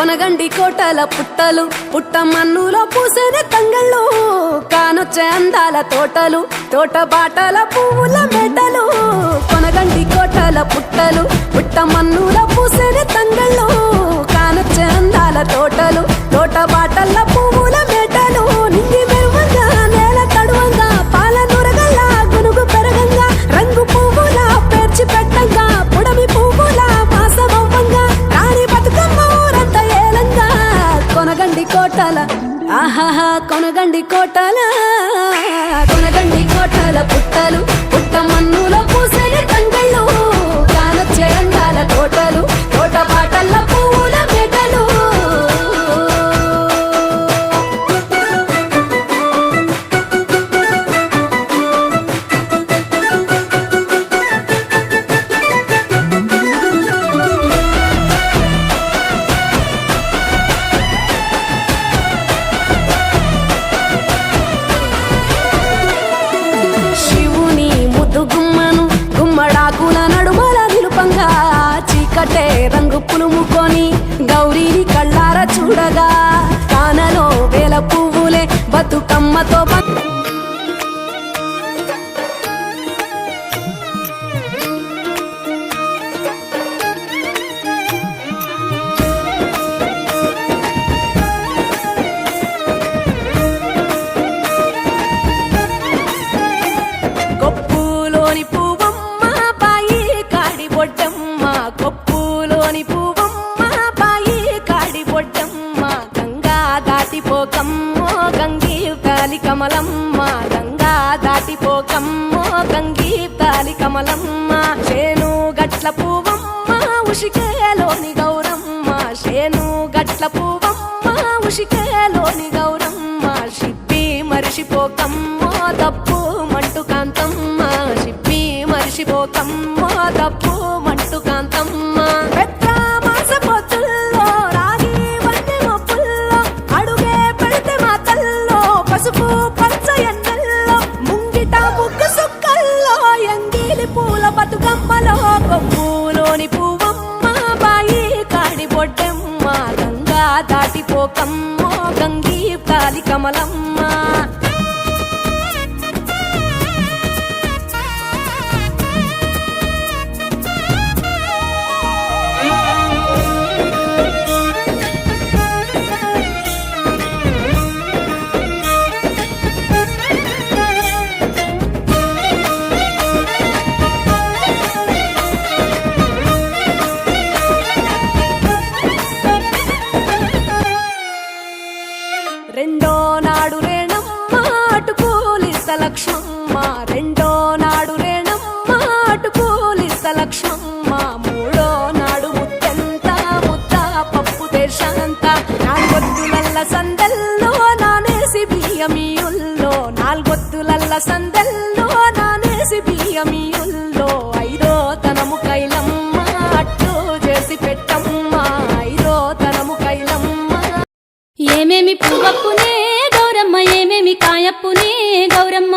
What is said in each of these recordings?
కొనగండి కోటల పుట్టలు పుట్టమన్నులో పూసేనే తంగళ్ళు కానొచ్చే అందాల తోటలు తోట బాటల పువ్వుల మెడలు కొనగండి కోటల పుట్టలు పుట్టమన్నులో పూసేనే తంగళ్ళు కానొచ్చే అందాల తోటలు తోట బాటల పువ్వుల మెడలు నింగి మెరువంగా నేల తడువంగా పాల నురగల్లా గునుగు పెరగంగా రంగు పువ్వుల పేర్చి పెట్టంగా పుడమి పువ్వుల మాసమవ్వంగా రాణి బతుకమ్మ ఊరంతా ఏలంగా కొనగండి కోటల ఆహాహా కొనగండి కోటల పుట్టలు పుట్టమన్నులో పూసని తంగళ్ళు కానొచ్చే అందాల తోటలు తోట బాటల్ల పువ్వుల మెడలు చీకటే రంగు పులుముకొని గౌరీని కళ్ళార చూడగా కానలో వేల పువ్వులే బతుకమ్మతో కొప్పులోని పువ్వమ్మ బాయి కాడి బొడ్డమ్మ కొప్పులోని పువ్వమ్మ బాయి కాడి బొడ్డమ్మ గంగా దాటిపోకమ్మో గంగీ తాలి కమలమ్మ గంగా దాటిపోకమ్మో గంగీ తాలి కమలమ్మ శేను గట్ల పువ్వమ్మ ఉషికేలోని గౌరమ్మ శేను గట్ల పువ్వమ్మ ఉషికేలోని గౌరమ్మ షిప్పి మరిషిపోకమ్మో తప్పు మంటు కాంతమ్మ షిప్పి మరిషిపోకమ్మో తప్పు మంటు కాంతమ్మ పెద్ద మాస పొత్తుల్లో రాగి వన్నె మొప్పుల్లో అడుగే పెడితే మాతల్లో పసుపు పచ్చ ఎన్నెల్లో ముంగిట ముగ్గు సుక్కల్లో ఎంగిలి పూల బతుకమ్మలో కొప్పులోని పువ్వమ్మ బాయి కాడి బొడ్డెమ్మ గంగా దాటిపోకమ్మో గంగీ తాలి కమలమ్మ రెండో నాడు రేణమ్మ అటుకూలిస్త లక్ష్మమ్మ రెండో నాడు రేణమ్మ అటుకూలిస్త లక్ష్మమ్మ మూడో నాడు ముత్తెంత ముద్ద పప్పు దేశంత నాలుగొత్తులల్ల సందెల్లో నానేసి బియ్యమియుల్లో నాలుగొత్తులల్ల సందెల్లో నానేసి బియ్యమియుల్లో ఐదో తనము కైలమ్మ అట్టు చేసి పెట్టమ్మ ఐదో తనము కైలమ్మ ఏమేమి పువ్వప్పునే గౌరమ్మ ఏమేమి కాయప్పునే గౌరమ్మ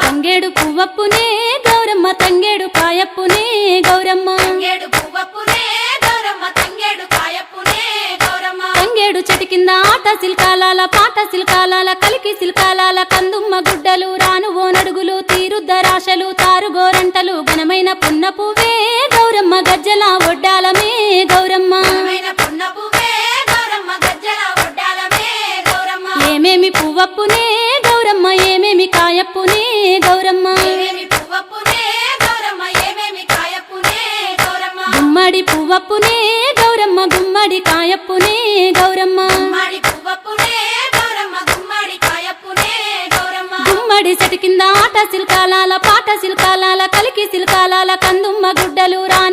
తంగేడు పువ్వప్పునే గౌరమ్మ తంగేడు కాయప్పునే గౌరమ్మ తంగేడు చెట్టు కింద ఆట సిల్కాలాల పాట సిల్కాలాల కలికి సిల్కాలాల కందుమ్మ గుడ్డలు రాను ఓనడుగులు తీరుద్దరాశలు తారుగోరంటలు ఘనమైన పున్న పువ్వే గౌరమ్మ గజ్జల ఒడ్డాలమే గౌరమ్మ ఏమేమి పువ్వప్పునే గౌరమ్మ ఏమేమి కాయప్పునే గౌరమ్మ గుమ్మడి పువ్వప్పునే గౌరమ్మ గుమ్మడి కాయప్పునే గౌరమ్మ గుమ్మడి చెట్టు కింద ఆట సిల్కాలాల పాట సిల్కాలాల కలికి సిల్కాలాల కందుమ్మ గుడ్డలు రాని